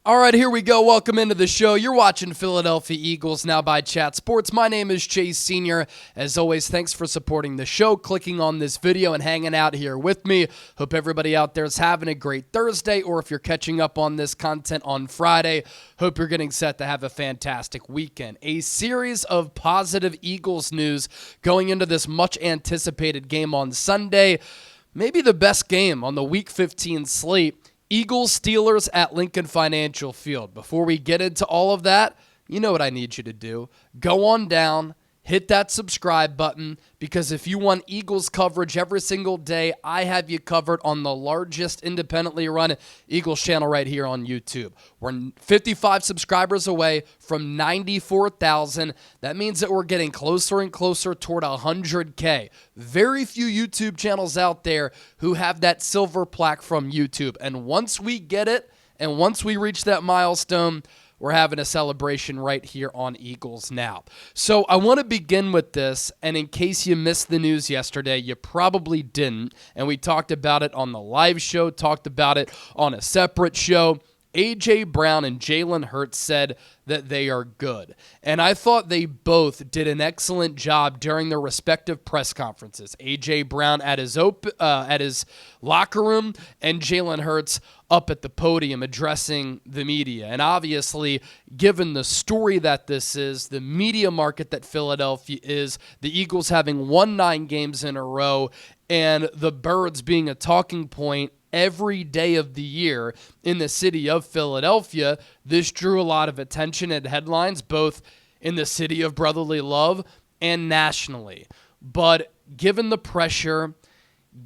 All right, here we go. Welcome into the show. You're watching Philadelphia Eagles Now by Chat Sports. My name is Chase Sr. As always, thanks for supporting the show, clicking on this video, and hanging out here with me. Hope everybody out there is having a great Thursday, or if you're catching up on this content on Friday, hope you're getting set to have a fantastic weekend. A series of positive Eagles news going into this much-anticipated game on Sunday. Maybe the best game on the Week 15 slate. Eagles-Steelers at Lincoln Financial Field. Before we get into all of that, you know what I need you to do. Go on down, hit that subscribe button, because if you want Eagles coverage every single day, I have you covered on the largest independently run Eagles channel right here on YouTube. We're 55 subscribers away from 94,000. That means that we're getting closer and closer toward 100K. Very few YouTube channels out there who have that silver plaque from YouTube. And once we get it, and once we reach that milestone, we're having a celebration right here on Eagles Now. So I want to begin with this, and in case you missed the news yesterday, you probably didn't, and we talked about it on the live show, talked about it on a separate show. A.J. Brown and Jalen Hurts said that they are good. And I thought they both did an excellent job during their respective press conferences. A.J. Brown at his locker room, and Jalen Hurts up at the podium addressing the media. And obviously, given the story that this is, the media market that Philadelphia is, the Eagles having won 9 games in a row, and the Birds being a talking point every day of the year in the city of Philadelphia, this drew a lot of attention and headlines, both in the city of brotherly love and nationally. But given the pressure,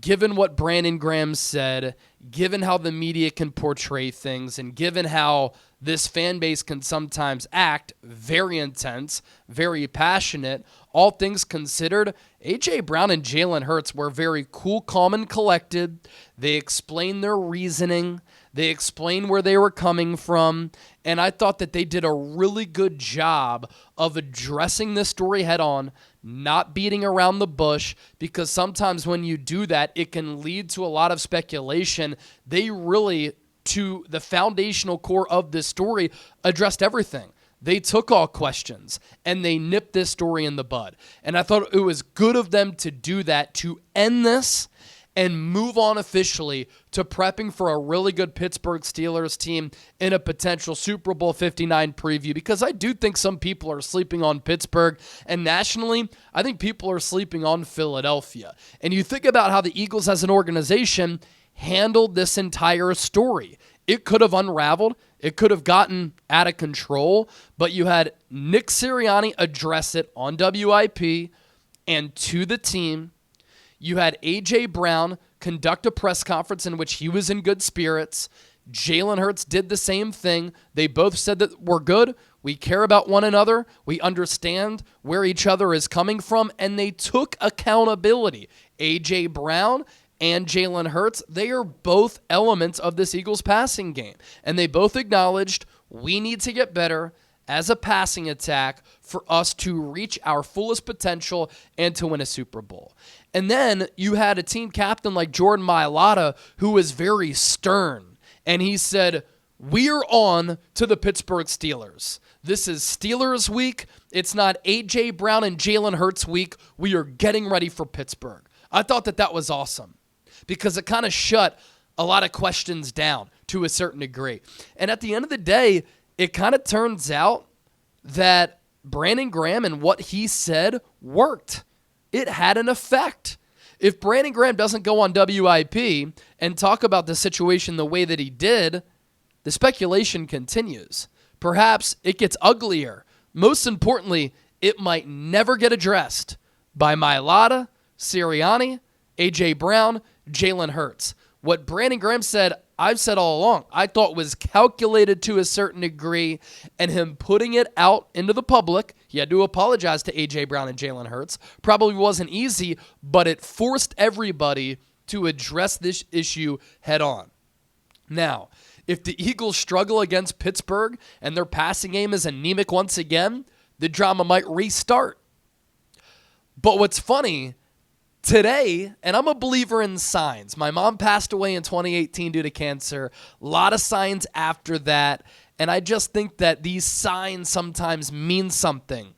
given what Brandon Graham said, given how the media can portray things, and given how this fan base can sometimes act very intense, very passionate, all things considered, A.J. Brown and Jalen Hurts were very cool, calm, and collected. They explained their reasoning. They explained where they were coming from. And I thought that they did a really good job of addressing this story head on, not beating around the bush, because sometimes when you do that, it can lead to a lot of speculation. They really, to the foundational core of this story, addressed everything. They took all questions, and they nipped this story in the bud. And I thought it was good of them to do that, to end this and move on officially to prepping for a really good Pittsburgh Steelers team in a potential Super Bowl 59 preview, because I do think some people are sleeping on Pittsburgh, and nationally, I think people are sleeping on Philadelphia. And you think about how the Eagles as an organization handled this entire story. It could have unraveled. It could have gotten out of control, but you had Nick Sirianni address it on WIP and to the team. You had A.J. Brown conduct a press conference in which he was in good spirits. Jalen Hurts did the same thing. They both said that we're good. We care about one another. We understand where each other is coming from, and they took accountability. A.J. Brown and Jalen Hurts, they are both elements of this Eagles passing game. And they both acknowledged we need to get better as a passing attack for us to reach our fullest potential and to win a Super Bowl. And then you had a team captain like Jordan Mailata who was very stern. And he said, we are on to the Pittsburgh Steelers. This is Steelers week. It's not A.J. Brown and Jalen Hurts week. We are getting ready for Pittsburgh. I thought that was awesome, because it kind of shut a lot of questions down to a certain degree. And at the end of the day, it kind of turns out that Brandon Graham and what he said worked. It had an effect. If Brandon Graham doesn't go on WIP and talk about the situation the way that he did, the speculation continues. Perhaps it gets uglier. Most importantly, it might never get addressed by Mailata, Sirianni, A.J. Brown, Jalen Hurts. What Brandon Graham said, I've said all along, I thought was calculated to a certain degree, and him putting it out into the public, he had to apologize to A.J. Brown and Jalen Hurts. Probably wasn't easy, but it forced everybody to address this issue head on. Now, if the Eagles struggle against Pittsburgh and their passing game is anemic once again, the drama might restart. But what's funny, today, and I'm a believer in signs. My mom passed away in 2018 due to cancer. A lot of signs after that. And I just think that these signs sometimes mean something.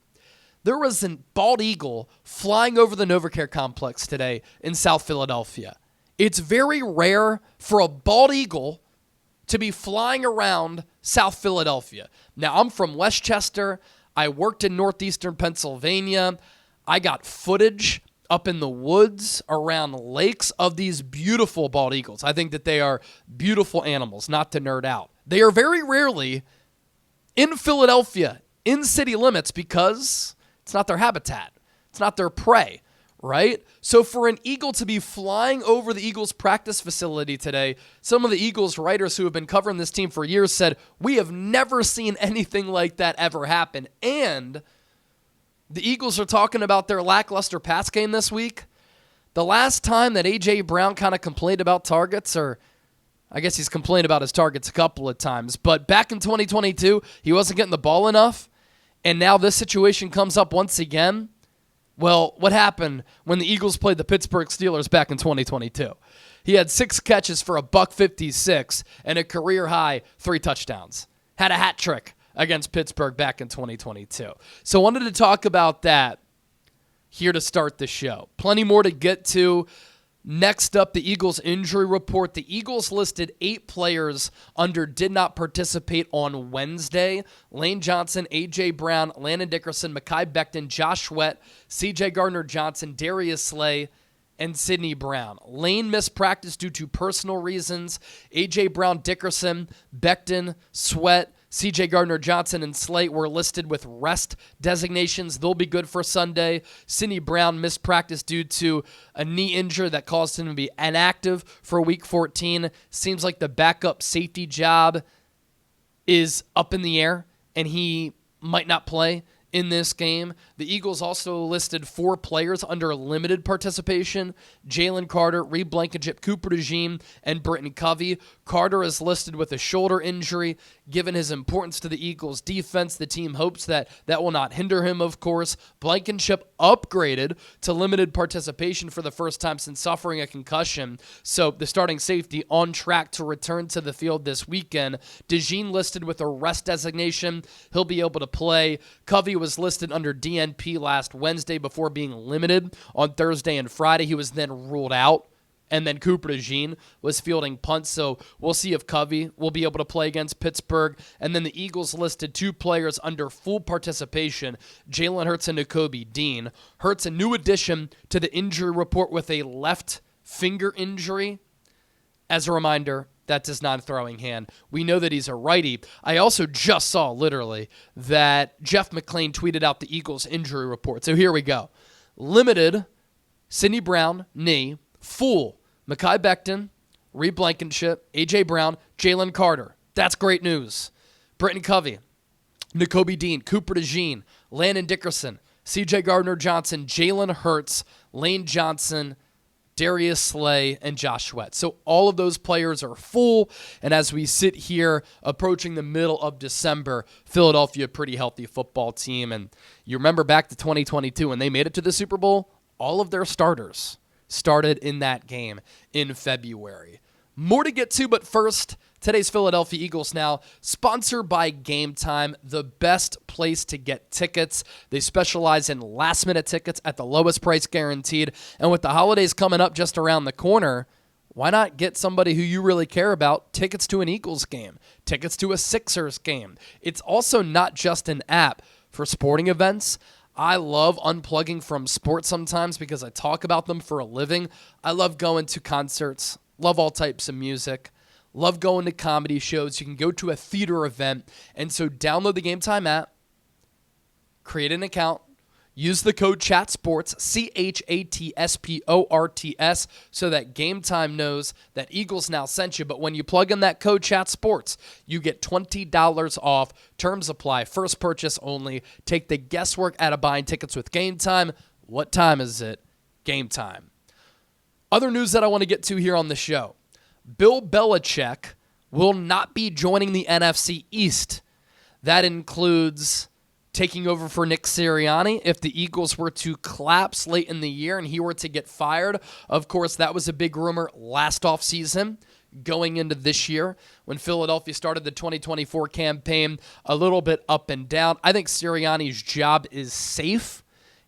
There was a bald eagle flying over the NovaCare complex today in South Philadelphia. It's very rare for a bald eagle to be flying around South Philadelphia. Now, I'm from Westchester. I worked in northeastern Pennsylvania. I got footage up in the woods around lakes of these beautiful bald eagles. I think that they are beautiful animals, not to nerd out. They are very rarely in Philadelphia, in city limits, because it's not their habitat. It's not their prey, right? So for an eagle to be flying over the Eagles practice facility today, some of the Eagles writers who have been covering this team for years said, we have never seen anything like that ever happen. And the Eagles are talking about their lackluster pass game this week. The last time that A.J. Brown kind of complained about targets, or I guess he's complained about his targets a couple of times, but back in 2022, he wasn't getting the ball enough, and now this situation comes up once again. Well, what happened when the Eagles played the Pittsburgh Steelers back in 2022? He had 6 catches for $156 and a career-high 3 touchdowns. Had a hat trick against Pittsburgh back in 2022. So I wanted to talk about that here to start the show. Plenty more to get to. Next up, the Eagles injury report. The Eagles listed 8 players under did not participate on Wednesday. Lane Johnson, A.J. Brown, Landon Dickerson, Mekhi Becton, Josh Sweat, C.J. Gardner-Johnson, Darius Slay, and Sidney Brown. Lane missed practice due to personal reasons. A.J. Brown, Dickerson, Becton, Sweat, C.J. Gardner-Johnson and Slay were listed with rest designations. They'll be good for Sunday. Sidney Brown missed practice due to a knee injury that caused him to be inactive for Week 14. Seems like the backup safety job is up in the air, and he might not play in this game. The Eagles also listed 4 players under limited participation: Jalen Carter, Reed Blankenship, Cooper DeJean, and Britton Covey. Carter is listed with a shoulder injury. Given his importance to the Eagles' defense, the team hopes that will not hinder him, of course. Blankenship upgraded to limited participation for the first time since suffering a concussion, so the starting safety on track to return to the field this weekend. DeJean listed with a rest designation. He'll be able to play. Covey was listed under DNP last Wednesday before being limited on Thursday and Friday. He was then ruled out. And then Cooper DeJean was fielding punts, so we'll see if Covey will be able to play against Pittsburgh. And then the Eagles listed 2 players under full participation: Jalen Hurts and Nakobe Dean. Hurts, a new addition to the injury report with a left finger injury. As a reminder, that's his non-throwing hand. We know that he's a righty. I also just saw, literally, that Jeff McClain tweeted out the Eagles injury report. So here we go. Limited, Sidney Brown, knee. Full, Mekhi Becton, Reed Blankenship, A.J. Brown, Jalen Carter. That's great news. Britton Covey, Nakobe Dean, Cooper DeJean, Landon Dickerson, C.J. Gardner-Johnson, Jalen Hurts, Lane Johnson, Darius Slay, and Josh Sweat. So all of those players are full, and as we sit here approaching the middle of December, Philadelphia, a pretty healthy football team. And you remember back to 2022 when they made it to the Super Bowl, all of their starters started in that game in February. More to get to, but first, today's Philadelphia Eagles now, sponsored by Game Time, the best place to get tickets. They specialize in last-minute tickets at the lowest price guaranteed, and with the holidays coming up just around the corner, why not get somebody who you really care about tickets to an Eagles game, tickets to a Sixers game? It's also not just an app for sporting events. I love unplugging from sports sometimes because I talk about them for a living. I love going to concerts, love all types of music, love going to comedy shows. You can go to a theater event, and so download the Game Time app, create an account, use the code CHATSPORTS, CHATSPORTS, so that Game Time knows that Eagles now sent you. But when you plug in that code CHATSPORTS, you get $20 off. Terms apply. First purchase only. Take the guesswork out of buying tickets with Game Time. What time is it? Game Time. Other news that I want to get to here on the show. Bill Belichick will not be joining the NFC East. That includes taking over for Nick Sirianni if the Eagles were to collapse late in the year and he were to get fired. Of course, that was a big rumor last offseason. going into this year when Philadelphia started the 2024 campaign a little bit up and down. I think Sirianni's job is safe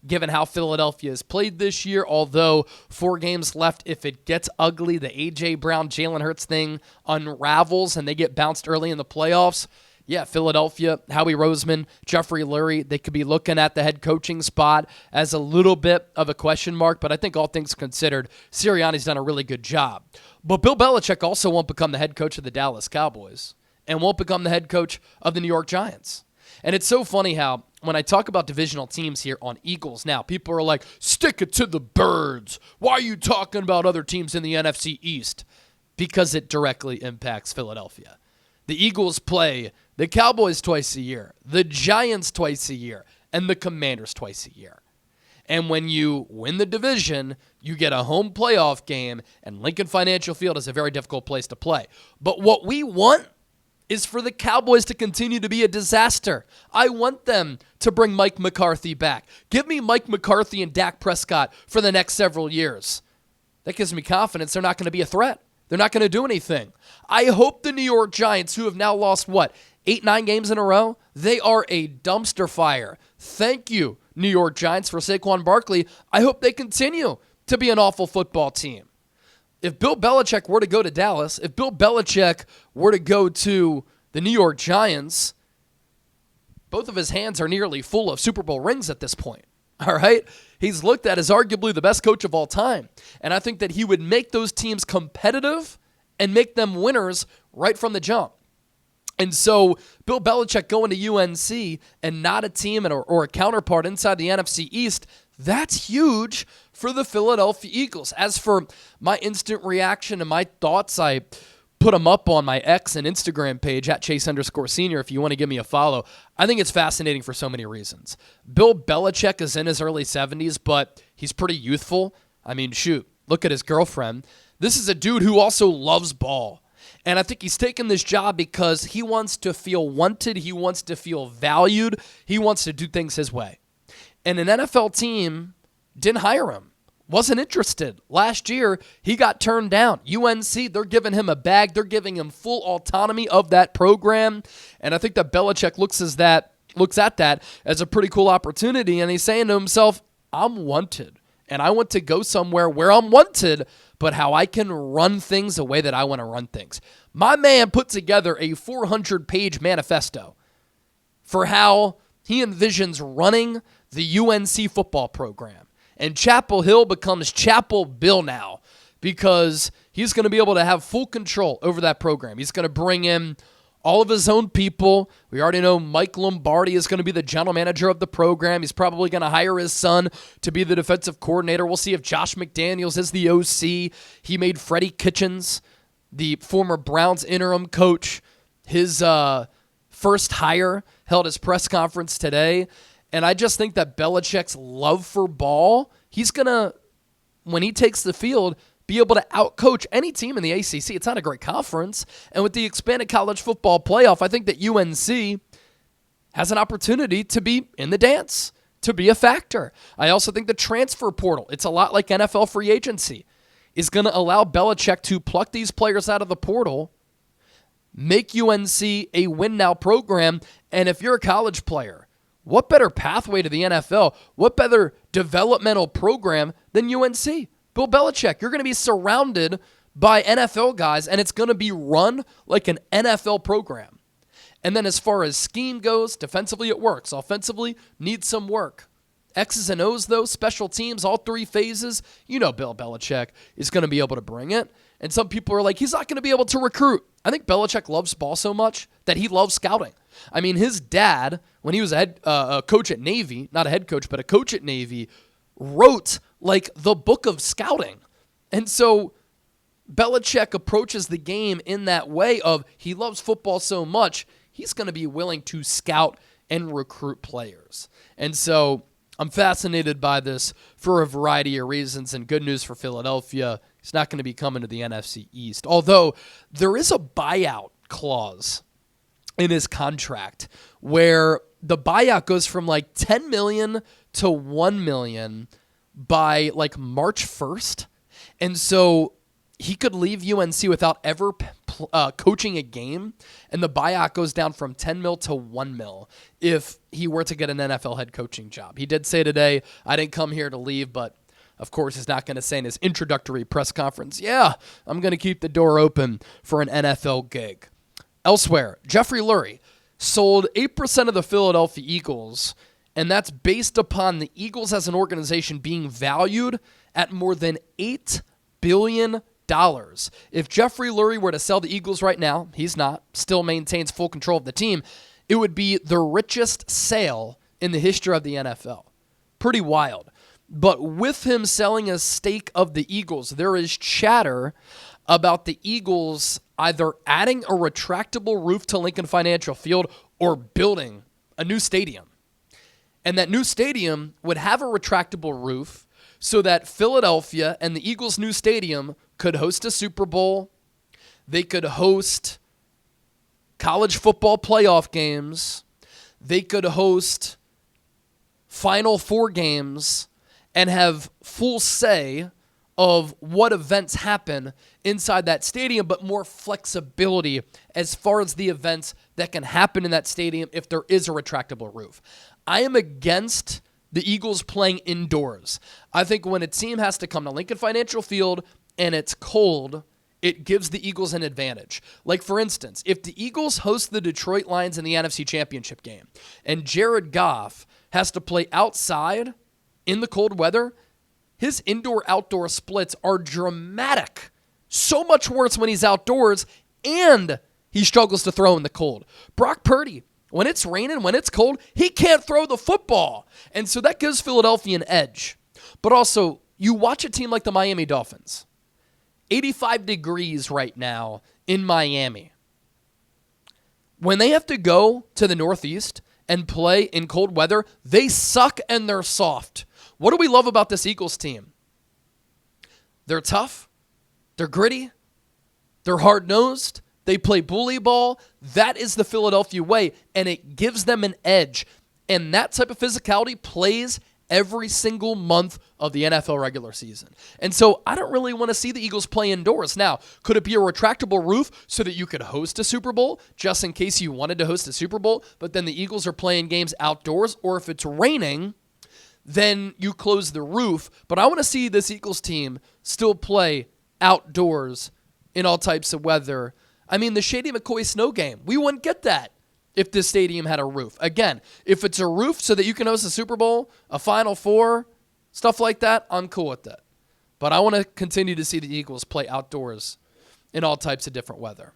given how Philadelphia has played this year, although 4 games left. If it gets ugly, the A.J. Brown, Jalen Hurts thing unravels and they get bounced early in the playoffs, yeah, Philadelphia, Howie Roseman, Jeffrey Lurie, they could be looking at the head coaching spot as a little bit of a question mark, but I think all things considered, Sirianni's done a really good job. But Bill Belichick also won't become the head coach of the Dallas Cowboys and won't become the head coach of the New York Giants. And it's so funny how when I talk about divisional teams here on Eagles now, people are like, stick it to the birds. Why are you talking about other teams in the NFC East? Because it directly impacts Philadelphia. The Eagles play the Cowboys twice a year, the Giants twice a year, and the Commanders twice a year. And when you win the division, you get a home playoff game, and Lincoln Financial Field is a very difficult place to play. But what we want is for the Cowboys to continue to be a disaster. I want them to bring Mike McCarthy back. Give me Mike McCarthy and Dak Prescott for the next several years. That gives me confidence they're not going to be a threat. They're not going to do anything. I hope the New York Giants, who have now lost, 8-9 games in a row, they are a dumpster fire. Thank you, New York Giants, for Saquon Barkley. I hope they continue to be an awful football team. If Bill Belichick were to go to Dallas, if Bill Belichick were to go to the New York Giants, both of his hands are nearly full of Super Bowl rings at this point. All right? He's looked at as arguably the best coach of all time. And I think that he would make those teams competitive and make them winners right from the jump. And so Bill Belichick going to UNC and not a team or a counterpart inside the NFC East, that's huge for the Philadelphia Eagles. As for my instant reaction and my thoughts, I put them up on my X and Instagram page at Chase_Senior if you want to give me a follow. I think it's fascinating for so many reasons. Bill Belichick is in his early 70s, but he's pretty youthful. I mean, shoot, look at his girlfriend. This is a dude who also loves ball. And I think he's taken this job because he wants to feel wanted. He wants to feel valued. He wants to do things his way. And an NFL team didn't hire him. Wasn't interested. Last year, he got turned down. UNC, they're giving him a bag. They're giving him full autonomy of that program. And I think that Belichick looks at that as a pretty cool opportunity. And he's saying to himself, I'm wanted. And I want to go somewhere where I'm wanted, but how I can run things the way that I want to run things. My man put together a 400-page manifesto for how he envisions running the UNC football program. And Chapel Hill becomes Chapel Bill now because he's going to be able to have full control over that program. He's going to bring in all of his own people. We already know Mike Lombardi is going to be the general manager of the program. He's probably going to hire his son to be the defensive coordinator. We'll see if Josh McDaniels is the OC. He made Freddie Kitchens, the former Browns interim coach, his first hire, held his press conference today. And I just think that Belichick's love for ball, he's going to, when he takes the field, be able to outcoach any team in the ACC. It's not a great conference. And with the expanded college football playoff, I think that UNC has an opportunity to be in the dance, to be a factor. I also think the transfer portal, it's a lot like NFL free agency, is going to allow Belichick to pluck these players out of the portal, make UNC a win-now program, and if you're a college player, what better pathway to the NFL? What better developmental program than UNC? Bill Belichick, you're going to be surrounded by NFL guys, and it's going to be run like an NFL program. And then as far as scheme goes, defensively it works. Offensively, needs some work. X's and O's, though, special teams, all 3 phases, you know Bill Belichick is going to be able to bring it. And some people are like, he's not going to be able to recruit. I think Belichick loves ball so much that he loves scouting. I mean, his dad, when he was a coach at Navy, not a head coach, but a coach at Navy, wrote like the book of scouting. And so Belichick approaches the game in that way of he loves football so much, he's going to be willing to scout and recruit players. And so I'm fascinated by this for a variety of reasons, and good news for Philadelphia. He's not going to be coming to the NFC East, although there is a buyout clause in his contract where the buyout goes from like $10 million to $1 million by like March 1st. And so he could leave UNC without ever coaching a game, and the buyout goes down from $10 million to $1 million if he were to get an NFL head coaching job. He did say today, I didn't come here to leave, but of course he's not going to say in his introductory press conference, yeah, I'm going to keep the door open for an NFL gig. Elsewhere, Jeffrey Lurie sold 8% of the Philadelphia Eagles, and that's based upon the Eagles as an organization being valued at more than $8 billion. If Jeffrey Lurie were to sell the Eagles right now, he's not, still maintains full control of the team, it would be the richest sale in the history of the NFL. Pretty wild. But with him selling a stake of the Eagles, there is chatter about the Eagles either adding a retractable roof to Lincoln Financial Field or building a new stadium. And that new stadium would have a retractable roof so that Philadelphia and the Eagles' new stadium could host a Super Bowl. They could host college football playoff games. They could host Final Four games and have full say of what events happen inside that stadium, but more flexibility as far as the events that can happen in that stadium if there is a retractable roof. I am against the Eagles playing indoors. I think when a team has to come to Lincoln Financial Field and it's cold, it gives the Eagles an advantage. Like, for instance, if the Eagles host the Detroit Lions in the NFC Championship game and Jared Goff has to play outside in the cold weather, his indoor-outdoor splits are dramatic. So much worse when he's outdoors and he struggles to throw in the cold. Brock Purdy, when it's raining, when it's cold, he can't throw the football. And so that gives Philadelphia an edge. But also, you watch a team like the Miami Dolphins. 85 degrees right now in Miami. When they have to go to the Northeast and play in cold weather, they suck and they're soft. What do we love about this Eagles team? They're tough. They're gritty. They're hard-nosed. They play bully ball. That is the Philadelphia way, and it gives them an edge. And that type of physicality plays every single month of the NFL regular season. And so I don't really want to see the Eagles play indoors. Now, could it be a retractable roof so that you could host a Super Bowl just in case you wanted to host a Super Bowl, but then the Eagles are playing games outdoors? Or if it's raining, then you close the roof. But I want to see this Eagles team still play outdoors in all types of weather. I mean, the Shady McCoy snow game, we wouldn't get that if this stadium had a roof. Again, if it's a roof so that you can host a Super Bowl, a Final Four, stuff like that, I'm cool with that. But I want to continue to see the Eagles play outdoors in all types of different weather.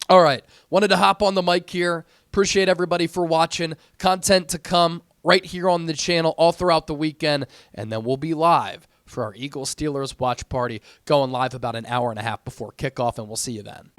All right, wanted to hop on the mic here. Appreciate everybody for watching. Content to come right here on the channel all throughout the weekend, and then we'll be live for our Eagles-Steelers watch party, going live about an hour and a half before kickoff, and we'll see you then.